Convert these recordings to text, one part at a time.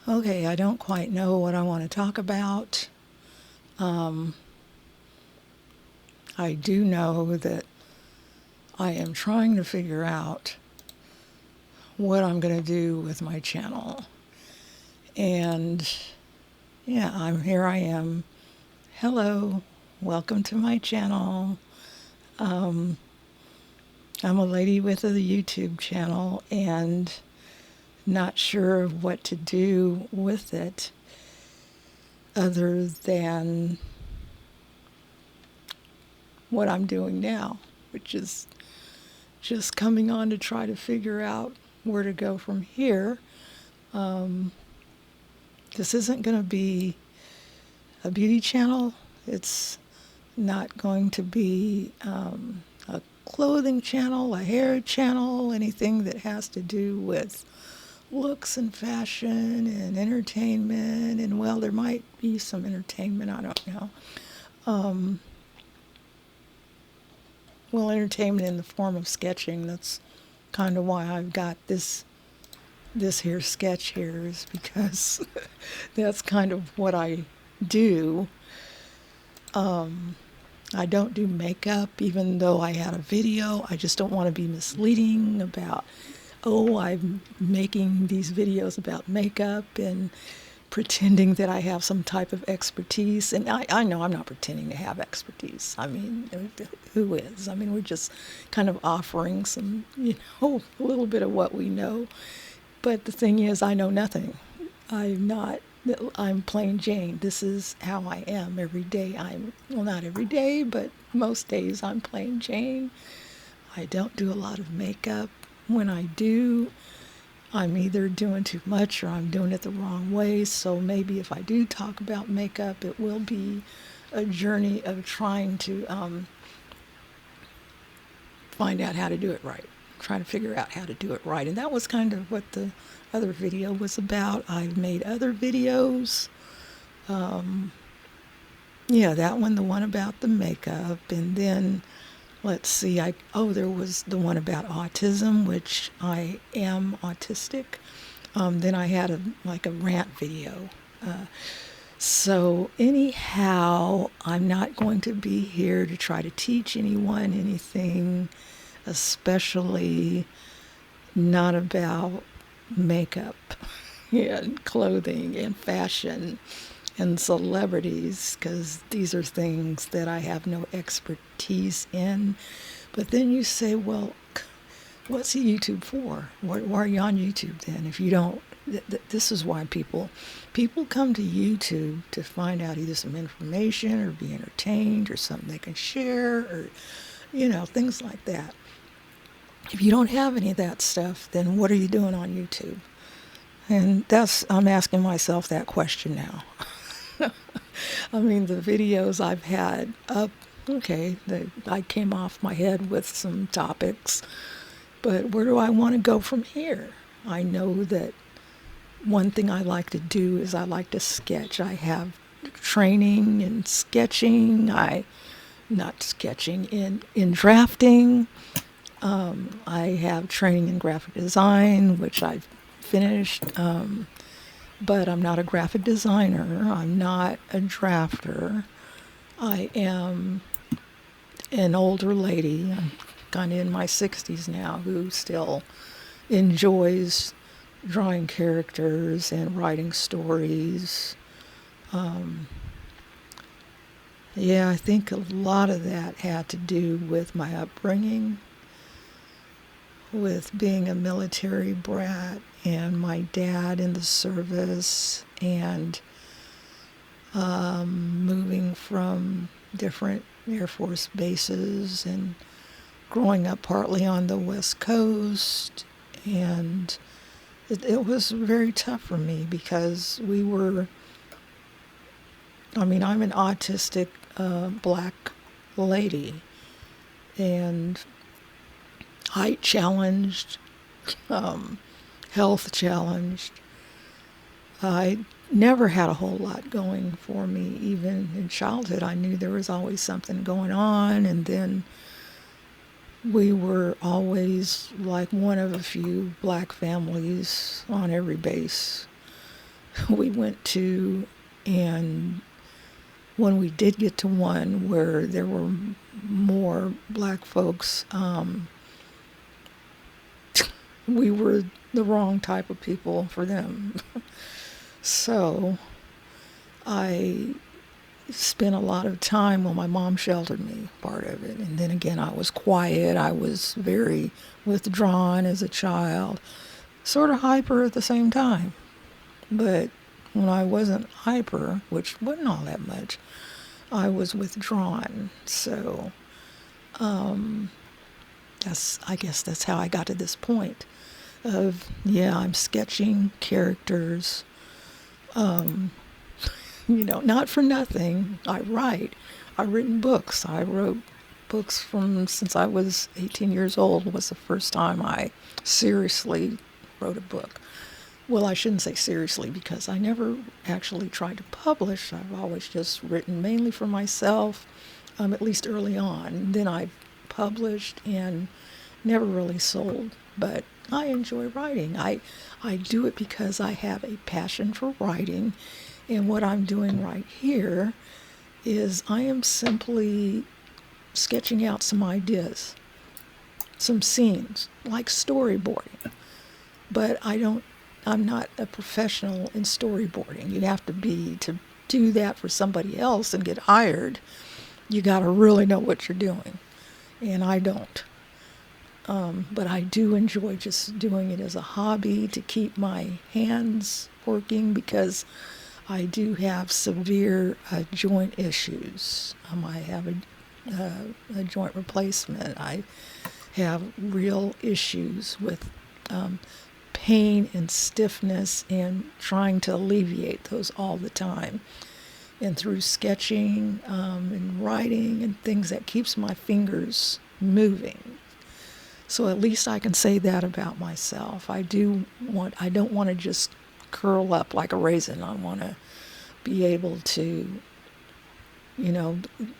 Okay, I don't quite know what I want to talk about. Um, I do know that I am trying to figure out what I'm going to do with my channel. And yeah, here I am. Hello, welcome to my channel. Um, I'm a lady with a YouTube channel and not sure of what to do with it other than what I'm doing now, which is just coming on to try to figure out where to go from here. Um, this isn't going to be a beauty channel. It's not going to be a clothing channel, a hair channel, anything that has to do with looks and fashion and entertainment. And well, there might be some entertainment, I don't know. Um, well, entertainment in the form of sketching. That's kind of why I've got this here sketch here, is because that's kind of what I do. I don't do makeup, even though I had a video. I just don't want to be misleading about, oh, I'm making these videos about makeup and pretending that I have some type of expertise. And I know I'm not pretending to have expertise. I mean, who is? I mean, we're just kind of offering some, a little bit of what we know. But the thing is, I know nothing. I'm plain Jane. This is how I am every day. Well, not every day, but most days I'm plain Jane. I don't do a lot of makeup. When I do, I'm either doing too much or I'm doing it the wrong way. So maybe if I do talk about makeup, it will be a journey of trying to find out how to do it right. Try to figure out how to do it right. And that was kind of what the other video was about. I've made other videos. Yeah, that one, the one about the makeup. And then, let's see, there was the one about autism, which I am autistic. Then I had a rant video. So anyhow, I'm not going to be here to try to teach anyone anything, especially not about makeup and clothing and fashion and celebrities, because these are things that I have no expertise in. But then you say, well, what's YouTube for? Why are you on YouTube then? If you don't, this is why people come to YouTube to find out either some information or be entertained or something they can share, or things like that. If you don't have any of that stuff, then what are you doing on YouTube? And I'm asking myself that question now. I mean, the videos I've had up, okay, I came off my head with some topics, but where do I want to go from here? I know that one thing I like to do is I like to sketch. I have training in sketching. Not sketching, in drafting. I have training in graphic design, which I've finished, but I'm not a graphic designer. I'm not a drafter. I am an older lady. I'm kind of in my 60s now, who still enjoys drawing characters and writing stories. Yeah, I think a lot of that had to do with my upbringing, with being a military brat and my dad in the service, and moving from different Air Force bases and growing up partly on the West Coast. And it was very tough for me because I'm an autistic black lady, and height challenged, health challenged. I never had a whole lot going for me. Even in childhood, I knew there was always something going on, and then we were always like one of a few black families on every base. we went to, and when we did get to one where there were more black folks, we were the wrong type of people for them. So I spent a lot of time, well, my mom sheltered me, part of it. And then again, I was quiet. I was very withdrawn as a child, sort of hyper at the same time. But when I wasn't hyper, which wasn't all that much, I was withdrawn. So I guess that's how I got to this point of, yeah, I'm sketching characters. Not for nothing. I write. I've written books. I wrote books from since I was 18 years old was the first time I seriously wrote a book. Well, I shouldn't say seriously because I never actually tried to publish. I've always just written mainly for myself, at least early on. Then I published and never really sold. But I enjoy writing. I do it because I have a passion for writing. And what I'm doing right here is I am simply sketching out some ideas, some scenes, like storyboarding. But I'm not a professional in storyboarding. You have to be, to do that for somebody else and get hired, you got to really know what you're doing. And I don't. But I do enjoy just doing it as a hobby to keep my hands working because I do have severe joint issues. I have a joint replacement. I have real issues with pain and stiffness and trying to alleviate those all the time. And through sketching and writing and things, that keeps my fingers moving. So at least I can say that about myself. I don't want to just curl up like a raisin. I want to be able to,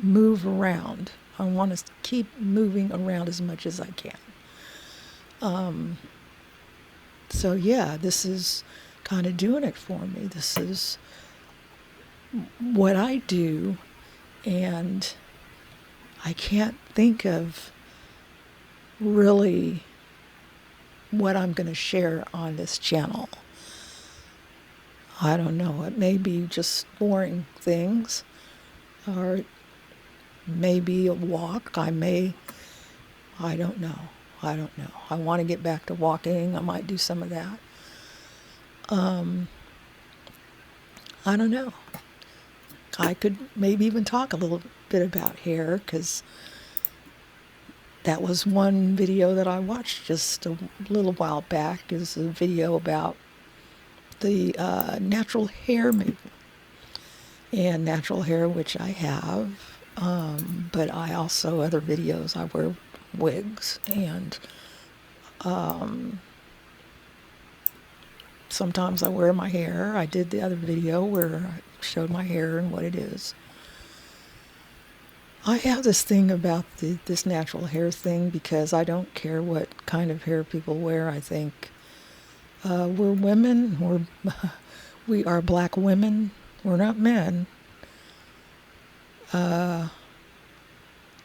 move around. I want to keep moving around as much as I can. So yeah, this is kind of doing it for me. This is what I do, and I can't think of really what I'm going to share on this channel. I don't know. It may be just boring things, or maybe a walk. I don't know. I want to get back to walking. I might do some of that. I don't know. I could maybe even talk a little bit about hair, because that was one video that I watched just a little while back, is a video about the natural hair movement. And natural hair, which I have, but I also, other videos, I wear wigs, and sometimes I wear my hair. I did the other video where I showed my hair and what it is. I have this thing about this natural hair thing because I don't care what kind of hair people wear. I think we're women. We are black women. We're not men.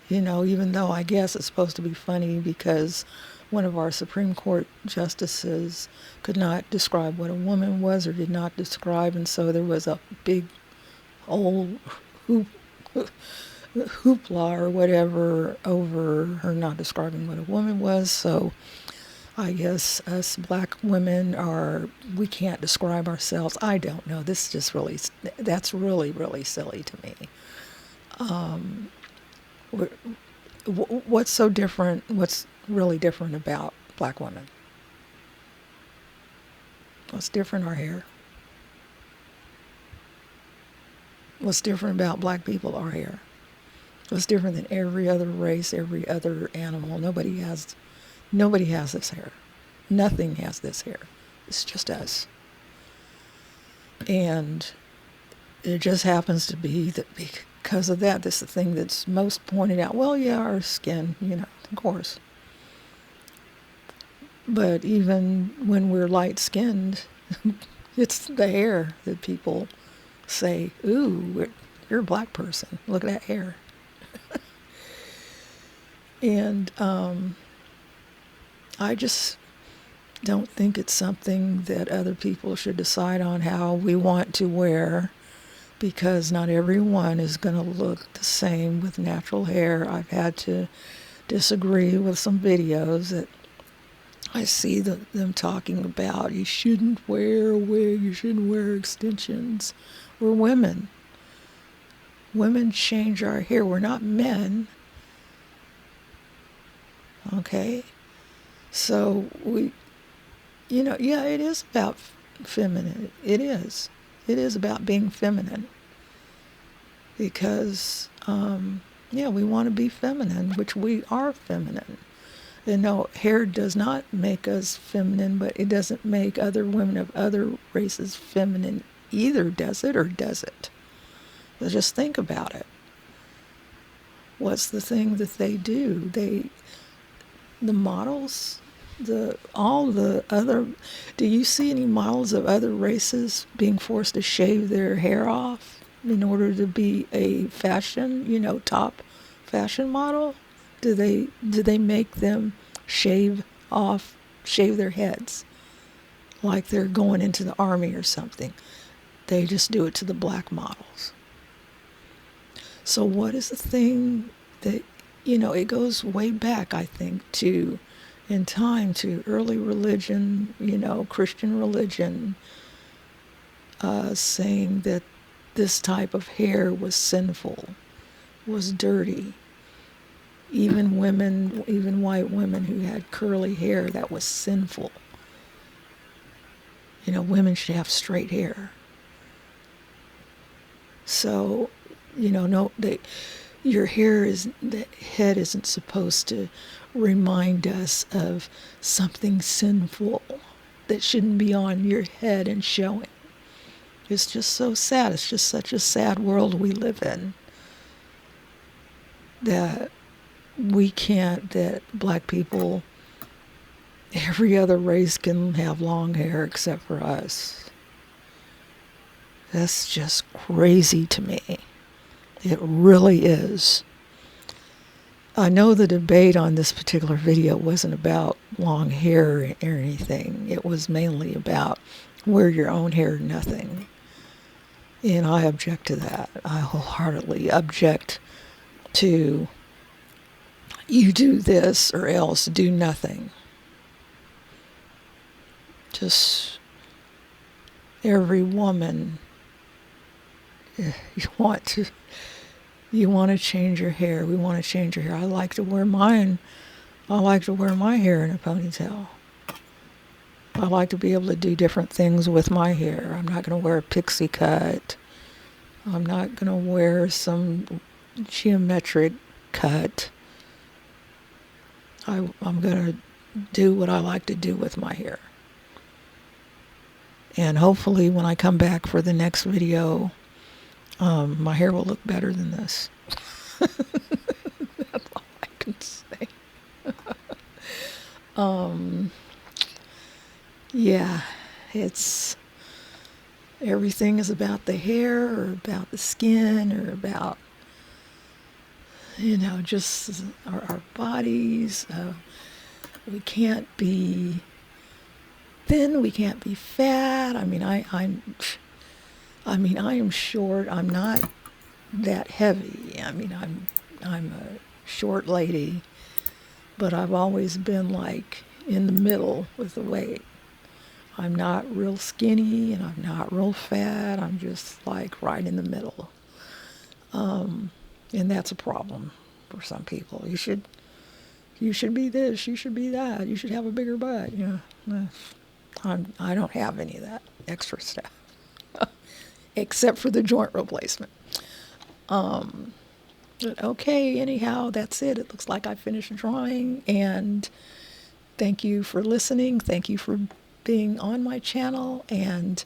Even though I guess it's supposed to be funny because one of our Supreme Court justices could not describe what a woman was or did not describe, and so there was a big old hoopla or whatever over her not describing what a woman was. So I guess us black women we can't describe ourselves. I don't know. That's really, really silly to me. What's so different? What's really different about black women? What's different? Our hair. What's different about black people? Our hair. What's different than every other race, every other animal? Nobody has this hair. Nothing has this hair. It's just us. And it just happens to be that because of that, that's the thing that's most pointed out. Well, yeah, our skin, of course. But even when we're light-skinned, It's the hair that people say, ooh, you're a black person. Look at that hair. And I just don't think it's something that other people should decide on how we want to wear, because not everyone is going to look the same with natural hair. I've had to disagree with some videos that I see them talking about you shouldn't wear a wig, you shouldn't wear extensions. We're women. Women change our hair. We're not men. Okay? So yeah, it is about feminine. It is. It is about being feminine. Because, we want to be feminine, which we are feminine. And no, hair does not make us feminine, but it doesn't make other women of other races feminine either, does it, or does it? So just think about it. What's the thing that they do? The models, all the other, do you see any models of other races being forced to shave their hair off in order to be a fashion, top fashion model? Do they make them shave their heads like they're going into the army or something? They just do it to the black models. So what is the thing that, it goes way back, I think, in time to early religion, Christian religion, saying that this type of hair was sinful, was dirty. Even white women who had curly hair, that was sinful. Women should have straight hair. So, your the head isn't supposed to remind us of something sinful that shouldn't be on your head and showing. It's just so sad. It's just such a sad world we live in, that that black people, every other race can have long hair except for us. That's just crazy to me. It really is. I know the debate on this particular video wasn't about long hair or anything. It was mainly about wear your own hair or nothing. And I object to that. I wholeheartedly object to you do this or else do nothing. Just every woman, you want to change your hair. We want to change your hair. I like to wear mine. I like to wear my hair in a ponytail. I like to be able to do different things with my hair. I'm not going to wear a pixie cut. I'm not going to wear some geometric cut. I'm going to do what I like to do with my hair. And hopefully when I come back for the next video, my hair will look better than this. That's all I can say. Yeah, everything is about the hair or about the skin or about, just our bodies. We can't be thin. We can't be fat. I am short. I'm not that heavy. I'm a short lady, but I've always been like in the middle with the weight. I'm not real skinny and I'm not real fat. I'm just like right in the middle. And that's a problem for some people. You should be this, you should be that, you should have a bigger butt. I don't have any of that extra stuff. Except for the joint replacement. But okay, anyhow, that's it. It looks like I finished drawing, and thank you for listening. Thank you for being on my channel, and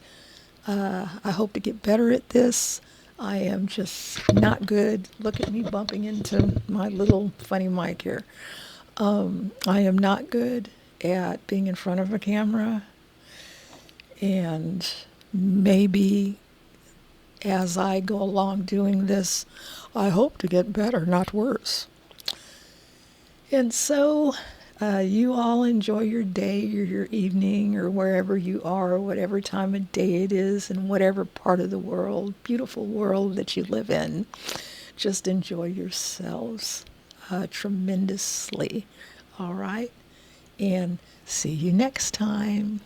I hope to get better at this. I am just not good. Look at me bumping into my little funny mic here. I am not good at being in front of a camera, and maybe as I go along doing this, I hope to get better, not worse. And so you all enjoy your day or your evening or wherever you are, whatever time of day it is, in whatever part of the world, beautiful world that you live in. Just enjoy yourselves tremendously. All right? And see you next time.